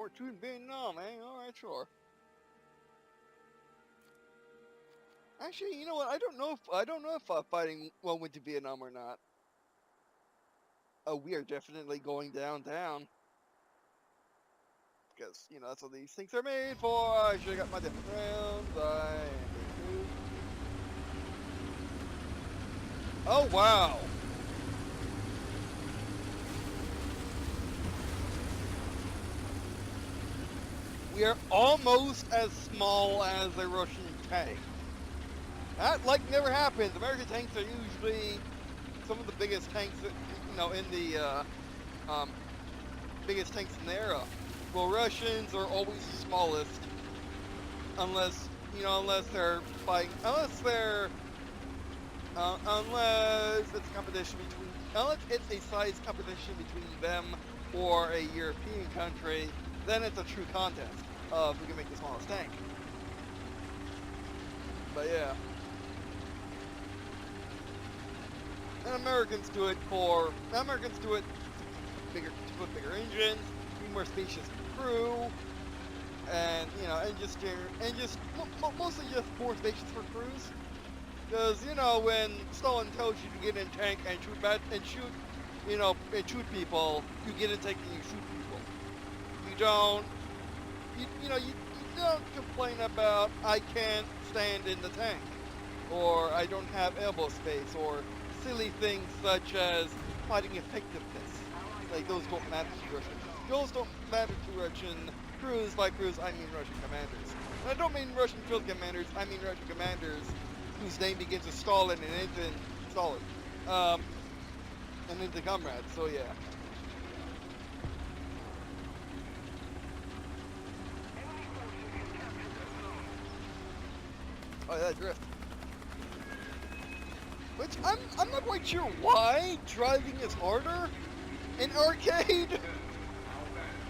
War II in Vietnam, eh? Alright, sure. Actually, you know what? I don't know if fighting well went to Vietnam or not. Oh, we are definitely going downtown. Because, you know, that's what these things are made for. I should have got my different rounds. Oh, wow. We are almost as small as a Russian tank. That, like, never happens. American tanks are usually some of the biggest tanks, that, you know, in the, biggest tanks in the era. Well, Russians are always the smallest. Unless, you know, unless they're fighting, unless it's a competition between, unless it's a size competition between them or a European country, then it's a true contest of who can make the smallest tank. But yeah. And Americans do it to put bigger engines, be more spacious crew, and you know, mostly just more spacious for crews. Because you know, when Stalin tells you to get in tank and shoot people, you get in tank and you shoot people. You don't complain about I can't stand in the tank, or I don't have elbow space, or silly things such as fighting effectiveness. Like those don't matter to Russian. Those don't matter to Russian crews. By crews, I mean Russian commanders. And I don't mean Russian field commanders. I mean Russian commanders whose name begins with Stalin and ends in Stalin, and into comrades. So yeah. Oh yeah, drift. Which I'm not quite sure why driving is harder in arcade.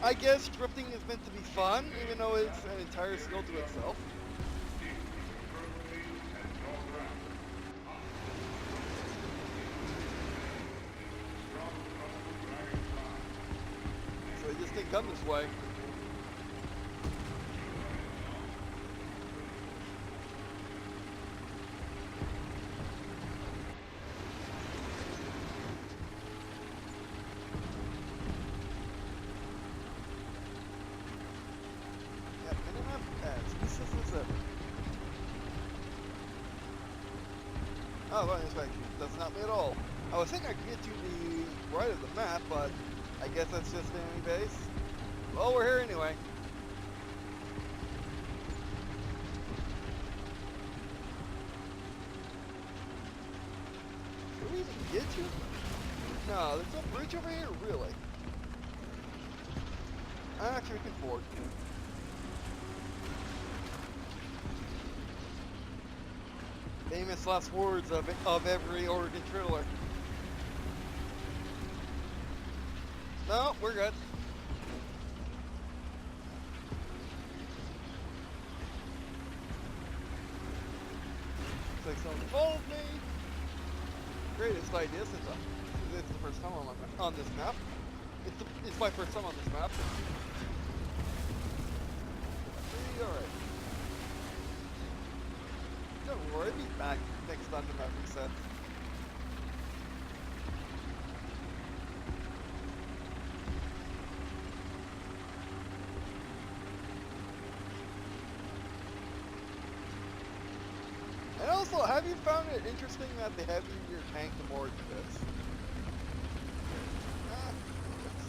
I guess drifting is meant to be fun, even though it's an entire skill to itself. So it just didn't come this way. Oh, well, inspection. That's not me at all. I was thinking I could get to the right of the map, but I guess that's just enemy base. Well, we're here anyway. Can we even get to? No, there's no bridge over here, really. Actually, we can ford. Famous last words of every Oregon trailer. No, we're good. Looks like someone followed me. Greatest idea since it's the first time on this map. It's my first time on this map. Alright. Don't worry, I'll be back next time the map resets. And also, have you found it interesting that the heavier your tank, the more it fits?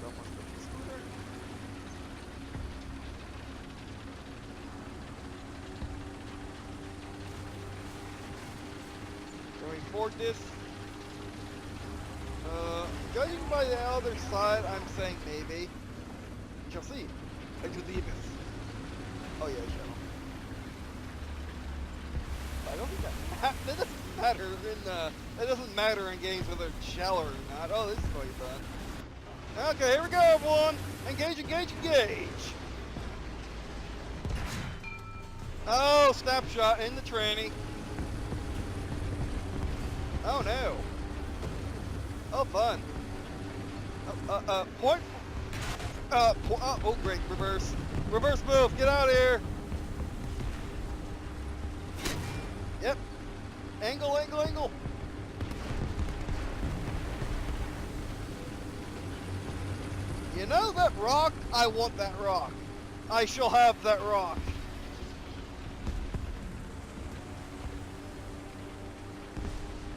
Someone's got the scooter. Going forward this. Judging by the other side, I'm saying maybe. We shall see. Into the abyss. Oh yeah, shall. I don't think that doesn't matter that doesn't matter in games whether it's shallow or not. Oh, this is going fun. Okay, here we go, everyone. Engage, engage, engage. Oh, snapshot in the tranny. Oh no. Oh, fun. Point. Oh, great, reverse. Reverse move, get out of here. Yep. Angle, angle, angle. You know that rock? I want that rock. I shall have that rock.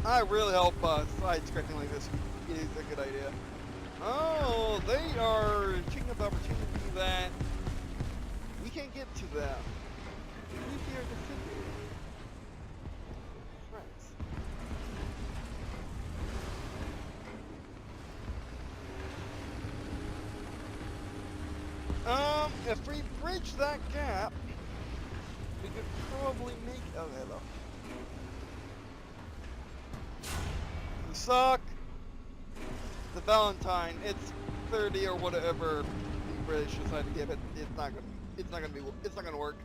I really hope side-scraping like this is a good idea. Oh, they are taking up the opportunity that we can't get to them. We are defending. If we bridge that gap, we could probably make. Oh, hello. You suck. The Valentine, it's 30 or whatever the British decide to give it. It's not gonna work.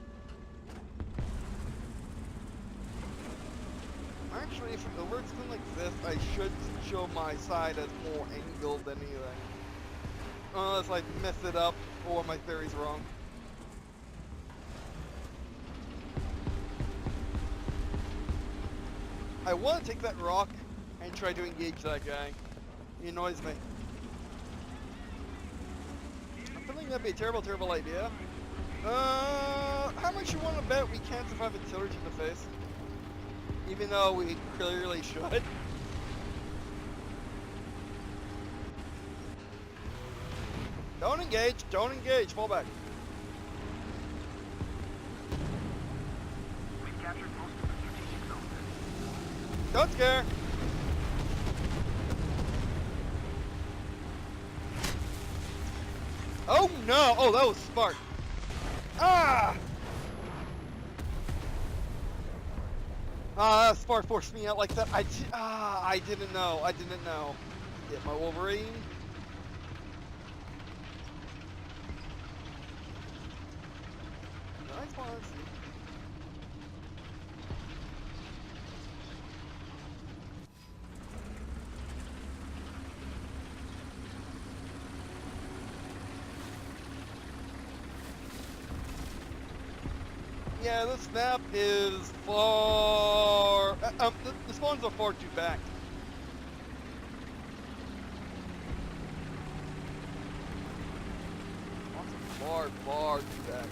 Actually, if it works something like this, I should show my side as more angled than anything. Unless I mess it up or my theory's wrong. I want to take that rock and try to engage that guy. He annoys me. I'm feeling that'd be a terrible, terrible idea. How much you want to bet we can't survive artillery to the face? Even though we clearly should. Don't engage, fall back. We've captured most of the strategic zone. Don't scare. Oh no! Oh, that was smart. Ah! Ah, that smart forced me out like that. I didn't know. Get my Wolverine. Nice ones. Yeah, this map is far. The spawns are far too back. Far, far too back.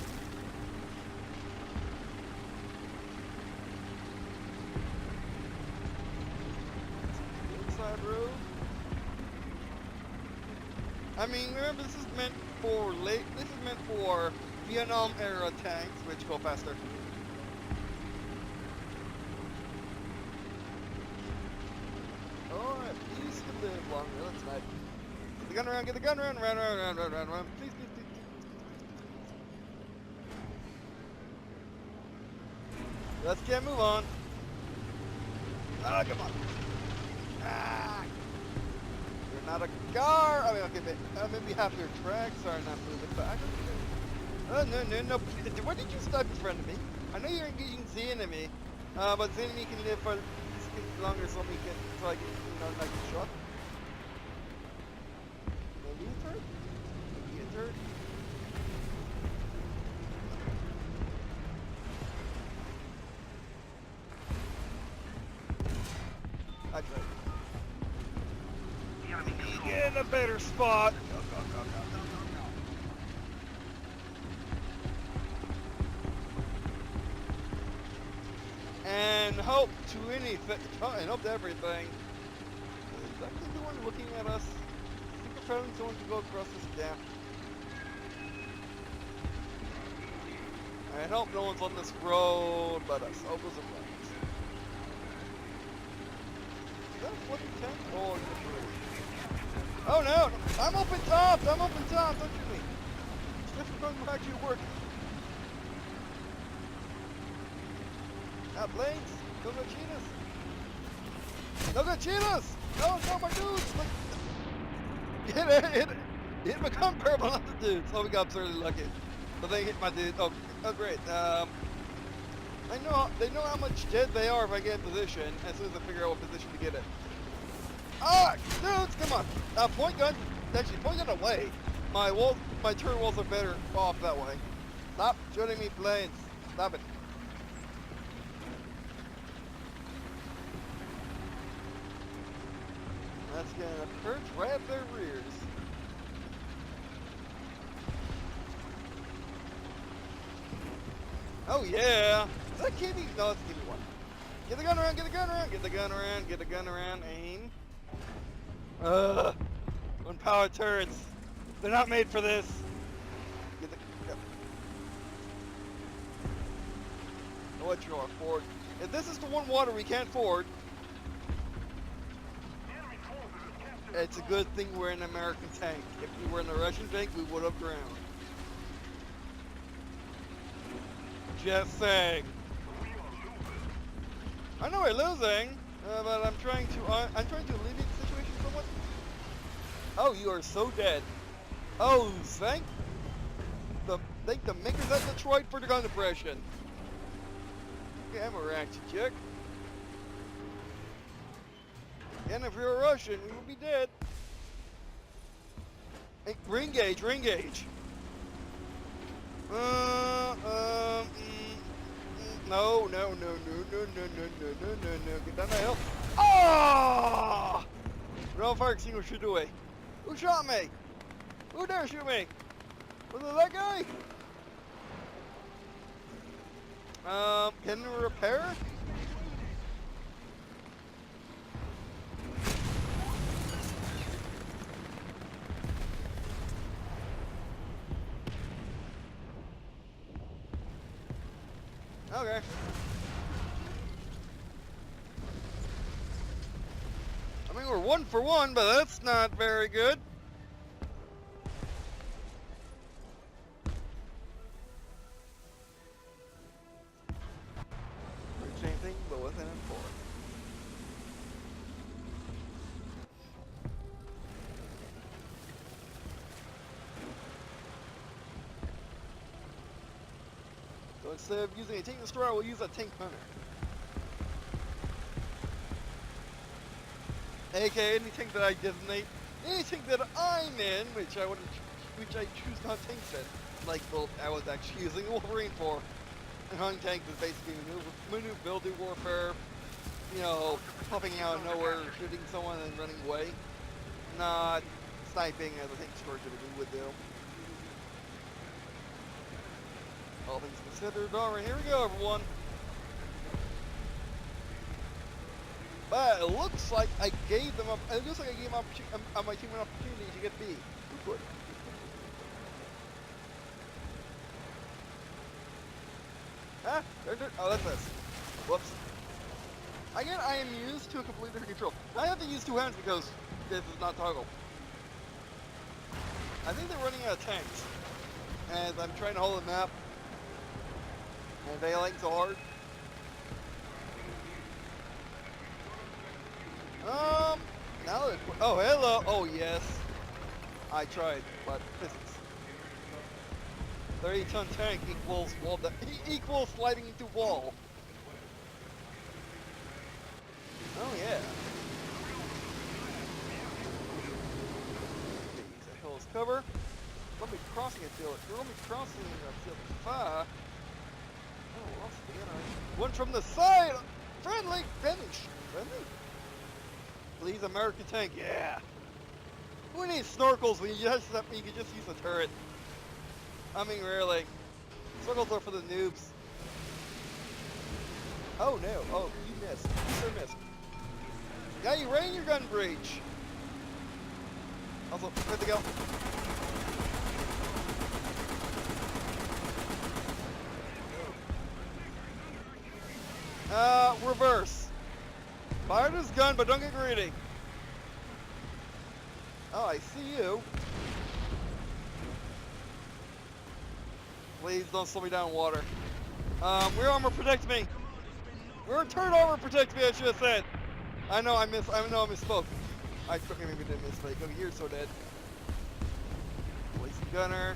Inside road. I mean, remember this is meant for Vietnam era tanks, which go faster. Alright, please can live longer. That's nice. Get the gun around, run, please. Let's get move on. Ah, come on. Ah! You're not a car. I mean, okay, maybe half your tracks are not moving back. Oh, no. Why did you stop in front of me? I know you're engaging the enemy, but the enemy can live for longer so we can, like, not get shot. Maybe a turret? I tried. Get in a better spot. Go. And hope to anything, and hope to everything. Is that the one looking at us? I think we're telling someone to go across this gap. I hope no one's on this road but us. Oh, those are flags. Is that a flipping tank? Oh, it's a bridge. Oh no! I'm open top! Don't shoot me! Just going back to work. Blades! Don't go cheat us! No, my dudes! Hit my gun purple, not the dudes. Oh, we got absurdly lucky. But they hit my dude. Oh, great. They know how much dead they are if I get in position, as soon as I figure out what position to get in. Ah! Dudes, come on! Point gun! Actually, point gun away. my turret walls are better off that way. Stop shooting me planes. Stop it. That's gonna perch right up their rears. Oh yeah! Is that KB? No, it's KB1. Get the gun around, get the gun around, get the gun around, get the gun around, aim. Unpowered turrets. They're not made for this. Get the go. Know what you are, Ford. If this is the one water we can't ford, it's a good thing we're in an American tank. If we were in a Russian tank, we would have drowned. Just saying. I know we're losing, but I'm trying to alleviate the situation somewhat. Oh, you are so dead. Oh, thank the makers at Detroit for the gun depression. Okay, I'm a reaction check. And if you're a Russian, we would be dead. Hey, ring gauge, ring gauge. No. Get down the hill. Oh! No fire extinguisher away. Who shot me? Who dare shoot me? Was it that guy? Can we repair? Okay. I mean, we're 1 for 1, but that's not very good. Same thing, but with an M4. So instead of using a tank destroyer, we'll use a tank hunter. AKA any tank that I designate, any tank that I'm in, which I choose not tanks in. Like I was actually using the Wolverine for. And hunting tanks is basically maneuverability warfare, you know, popping out of nowhere, shooting someone and running away. Not sniping as a tank destroyer typically would do. All things considered, alright, here we go everyone. But it looks like I gave them my team an opportunity to get B. Who could? Ah, oh, that's this. Whoops. Again, I am used to a completely different control. I have to use 2 hands because this is not toggle. I think they're running out of tanks. As I'm trying to hold the map. And failing so hard. Now that oh, hello. Oh, yes. I tried, but physics. 30-ton tank equals wall equals sliding into wall. Oh yeah. Okay, use a hill as cover. Let me crossing a field. Let me crossing a field fire. Oh, lost the gunner. One from the side. Friendly finish. Friendly. Please, American tank. Yeah. Who needs snorkels when you can just use a turret? I mean, really. Snorkels are for the noobs. Oh no. Oh, you missed. You sure missed. Yeah, you ran your gun breach. Also, good to go. Reverse. Fire this gun, but don't get greedy. Oh, I see you. Please don't slow me down, water. Rear armor protect me. Rear turret armor protect me, I should have said. I know I misspoke. I maybe didn't misspeak. Okay, you're so dead. Place gunner.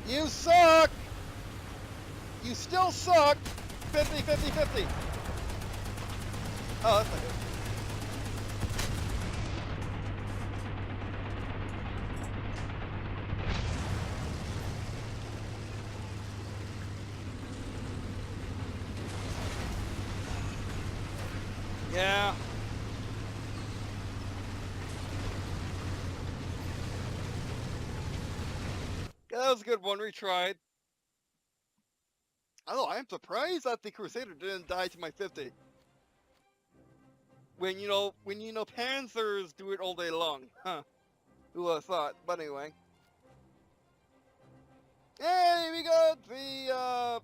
You suck! You still suck! 50, 50, 50. Oh, that's not good. Yeah, that was a good one. Retried. Although I am surprised that the Crusader didn't die to my 50. When Panzers do it all day long, huh? Who would have thought? But anyway. Hey, we got the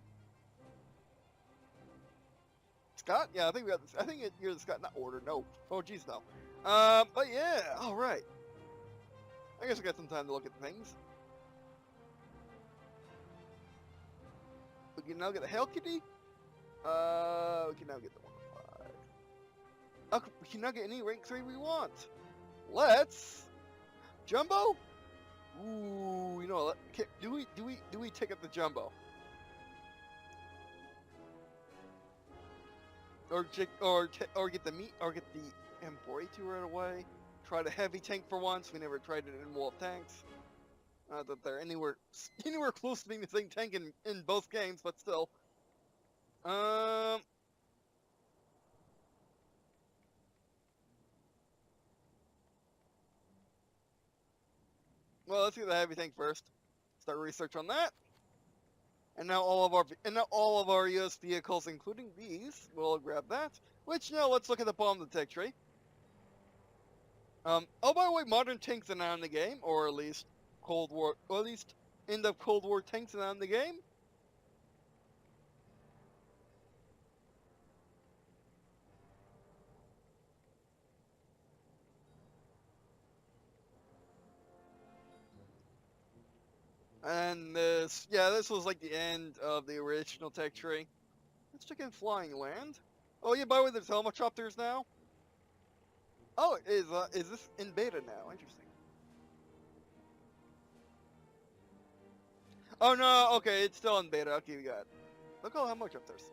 Scott. Yeah, I think we got this. I think you're the Scott, not order. No. Oh, geez, no. But yeah. All right. I guess I got some time to look at things. We can now get a Hail Kitty. We can now get the 105. Oh, we can now get any rank 3 we want. Let's Jumbo. Ooh, you know, do we take up the Jumbo? Or get the meat, or get the M4A2 right away. Try the heavy tank for once. We never tried it in Wolf tanks. Not that they're anywhere close to being the same tank in both games, but still. Well, let's get the heavy tank first. Start research on that. And now all of our US vehicles, including these, we'll grab that. Which now let's look at the bottom of the tech tree. Oh, by the way, modern tanks are now in the game, or at least Cold War, or at least end of Cold War tanks are now in the game. And this was like the end of the original tech tree. Let's check in flying land. Oh yeah, by the way, there's helicopters now. Oh, is this in beta now? Interesting. Oh no, okay, it's still in beta. Okay, we got. Look how much up there's.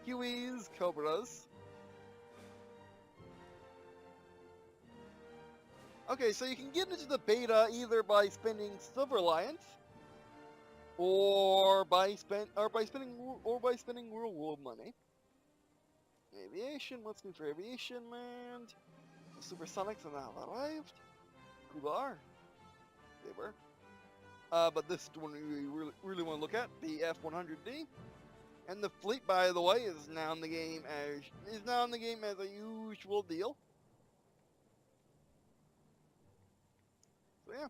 Hueys, Cobras. Okay, so you can get into the beta either by spending Silver Alliance, or by spending real world money. Aviation, let's go for aviation land. The Supersonics are now arrived. Kubar. They were. But this is the one we really want to look at, the F-100D. And the fleet, by the way, is now in the game as a usual deal. So yeah.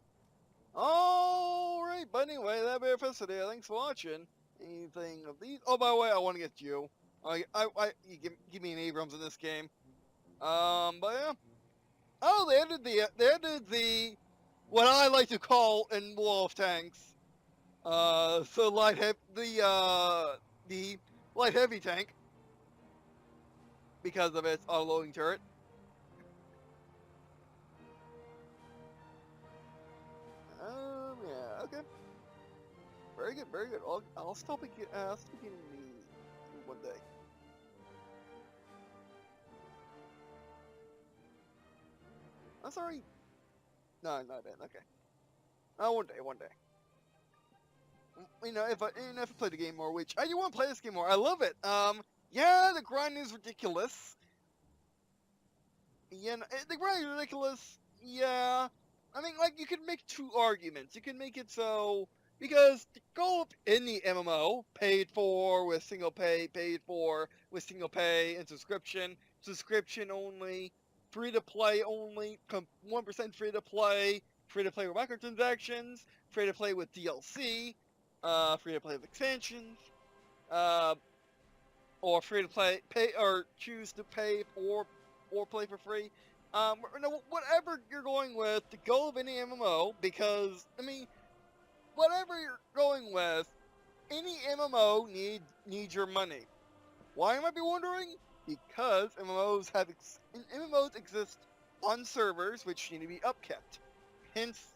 Alright, but anyway, that be it for today. Thanks for watching. Anything of these? Oh, by the way, I want to get you. You give me an Abrams in this game. But yeah. Oh, they added the what I like to call in Wolf tanks. The light heavy tank because of its auto-loading turret. Yeah, okay. Very good, very good. I'll stop again one day. I'm sorry. No, not then. Okay. One day. If I play the game more, which I do want to play this game more. I love it. Yeah, the grind is ridiculous. Yeah, the grind is ridiculous. Yeah. I mean, like, you could make two arguments. You can make it so, because the goal of any MMO, paid for with single pay, and subscription only, free to play only, 1% free to play with microtransactions, free to play with DLC, free to play with expansions, or free to play, choose to pay or play for free. Whatever you're going with, the goal of any MMO, because, I mean, whatever you're going with, any MMO needs your money. Why, you might be wondering? Because MMOs exist on servers which need to be upkept. Hence,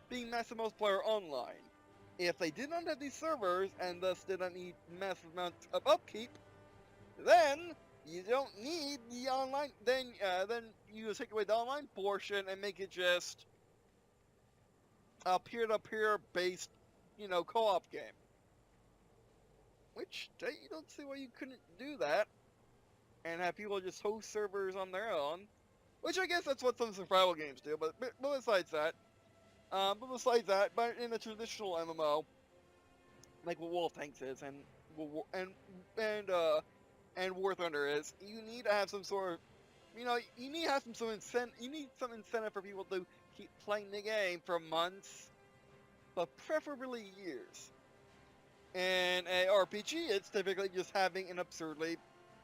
being massive multiplayer online. If they did not have these servers and thus did not need massive amounts of upkeep, then you don't need the online. Then you take away the online portion and make it just a peer-to-peer based, co-op game. Which you don't see why you couldn't do that and have people just host servers on their own. Which I guess that's what some survival games do. But besides that, But besides that, but in a traditional MMO, like what Wolf Tanks is, and War Thunder is, you need to have some sort of, you need to have some sort of incentive for people to keep playing the game for months, but preferably years. In a RPG, it's typically just having an absurdly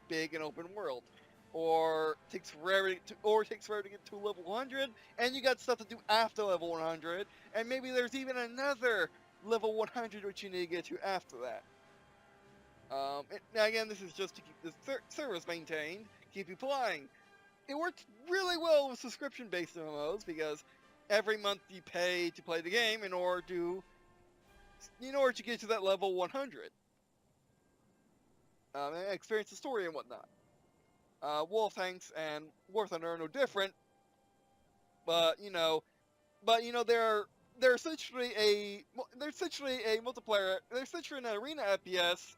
big and open world, or takes forever to get to level 100, and you got stuff to do after level 100, and maybe there's even another level 100 which you need to get to after that. Now again, this is just to keep the service maintained, keep you playing. It works really well with subscription-based MMOs because every month you pay to play the game in order to get to that level 100. And experience the story and whatnot. Wolf Tanks and War Thunder are no different, but they're essentially a multiplayer. They're essentially an arena FPS.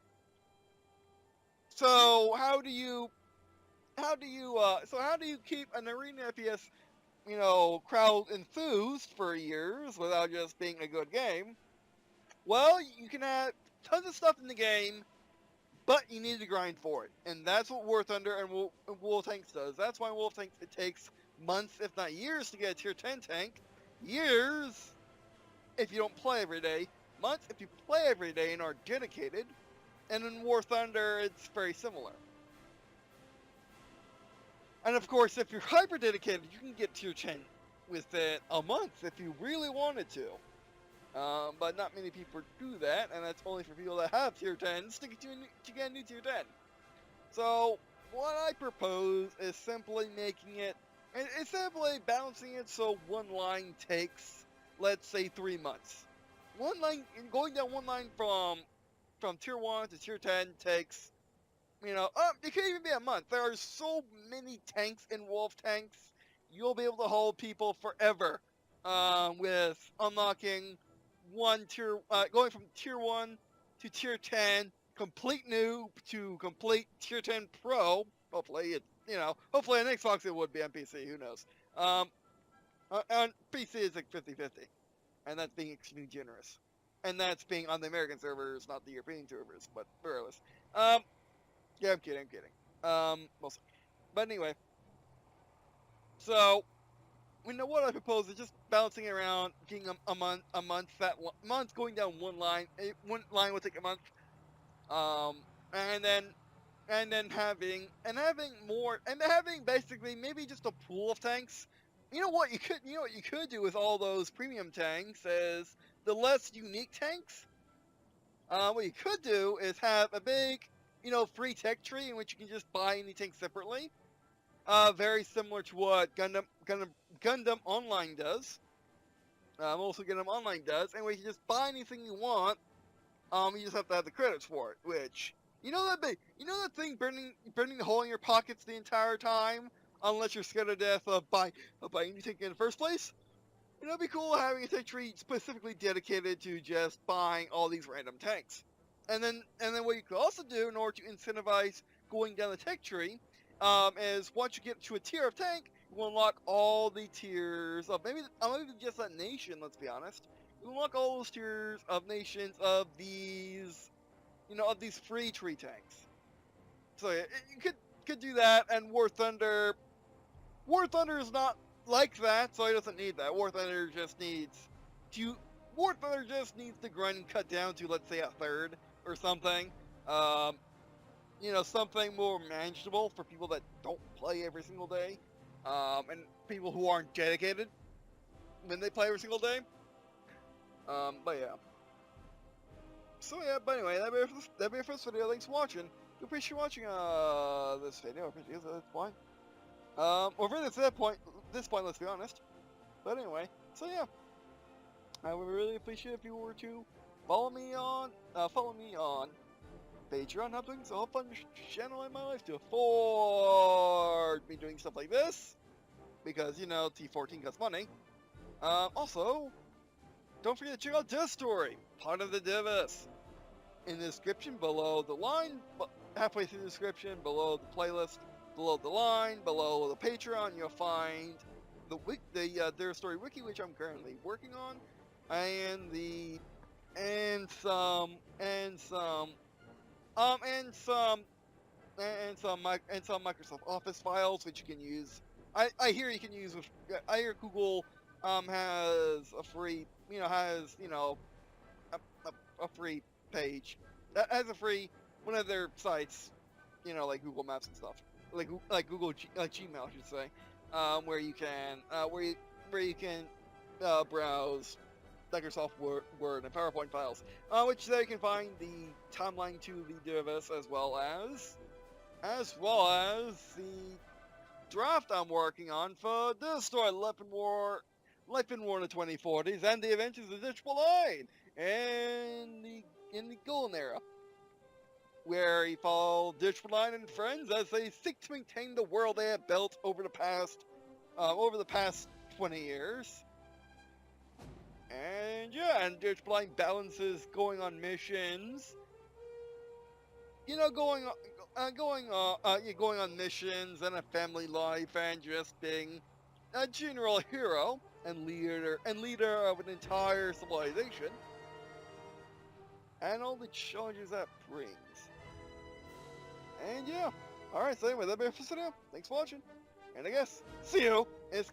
So how do you keep an arena FPS crowd enthused for years without just being a good game? Well, you can have tons of stuff in the game, but you need to grind for it, and that's what War Thunder and Wolf Tanks does. That's why Wolf Tanks, it takes months, if not years, to get a tier 10 tank. Years if you don't play every day. Months if you play every day and are dedicated. And in War Thunder, it's very similar. And of course, if you're hyper dedicated, you can get tier 10 within a month if you really wanted to. But not many people do that, and that's only for people that have tier 10s to get a new tier 10. So, what I propose is simply balancing it so one line takes, let's say, 3 months. Going down one line from tier 1 to tier 10 takes, it could even be a month. There are so many tanks in Wolf Tanks, you'll be able to hold people forever, with unlocking going from tier 1 to tier 10, complete noob to complete tier 10 pro. Hopefully on Xbox it would be on PC, who knows. On PC it's like 50-50, and that's being extremely generous. And that's being on the American servers, not the European servers, but regardless. Yeah, I'm kidding. Mostly. But anyway. So, what I propose is just bouncing around, getting a month, month going down one line. One line will take a month. And then having basically maybe just a pool of tanks. What you could do with all those premium tanks is the less unique tanks. What you could do is have a big, free tech tree in which you can just buy any tank separately. Very similar to what Gundam Online does. Also Gundam Online does, and where you can just buy anything you want. You just have to have the credits for it, which that thing burning the hole in your pockets the entire time, unless you're scared to death of buying any tank in the first place. It'd be cool having a tank tree specifically dedicated to just buying all these random tanks. And then what you could also do in order to incentivize going down the tech tree, is once you get to a tier of tank, you will unlock all the tiers of maybe just that nation. Let's be honest. You unlock all those tiers of nations of these free tree tanks. So yeah, you could do that. And War Thunder is not like that, so it doesn't need that. War Thunder just needs the grind and cut down to, let's say, a third or something. Something more manageable for people that don't play every single day, and people who aren't dedicated when they play every single day. But yeah. So yeah, but anyway, that'd be it for this video. Thanks for watching. We appreciate you watching this video. I appreciate it at this point. Or really at this point, let's be honest. But anyway, so yeah. I would really appreciate if you were to follow me on Patreon. I'm doing so fun channel in my life to afford me doing stuff like this. Because, T14 costs money. Also, don't forget to check out this story, part of the Divis. In the description below the line, halfway through the description, below the playlist, below the line, below the Patreon, you'll find the their story wiki, which I'm currently working on, and some Microsoft Office files which you can use. I hear you can use with. I hear Google has a free, a free page, has a free one of their sites, like Google Maps and stuff, like Gmail, I should say, where you can browse Microsoft Word and PowerPoint files, which there you can find the timeline to the device as well as the draft I'm working on for this story, Life in War in the 2040s, and the Adventures of WWII in the Golden Era, where you follow WWII and friends as they seek to maintain the world they have built over the past 20 years. And yeah, and WWII balances going on missions, going on missions and a family life, and just being a general hero and leader of an entire civilization, and all the challenges that brings. And yeah, alright, so anyway, that'll be it for today. Thanks for watching, and I guess, see you, it's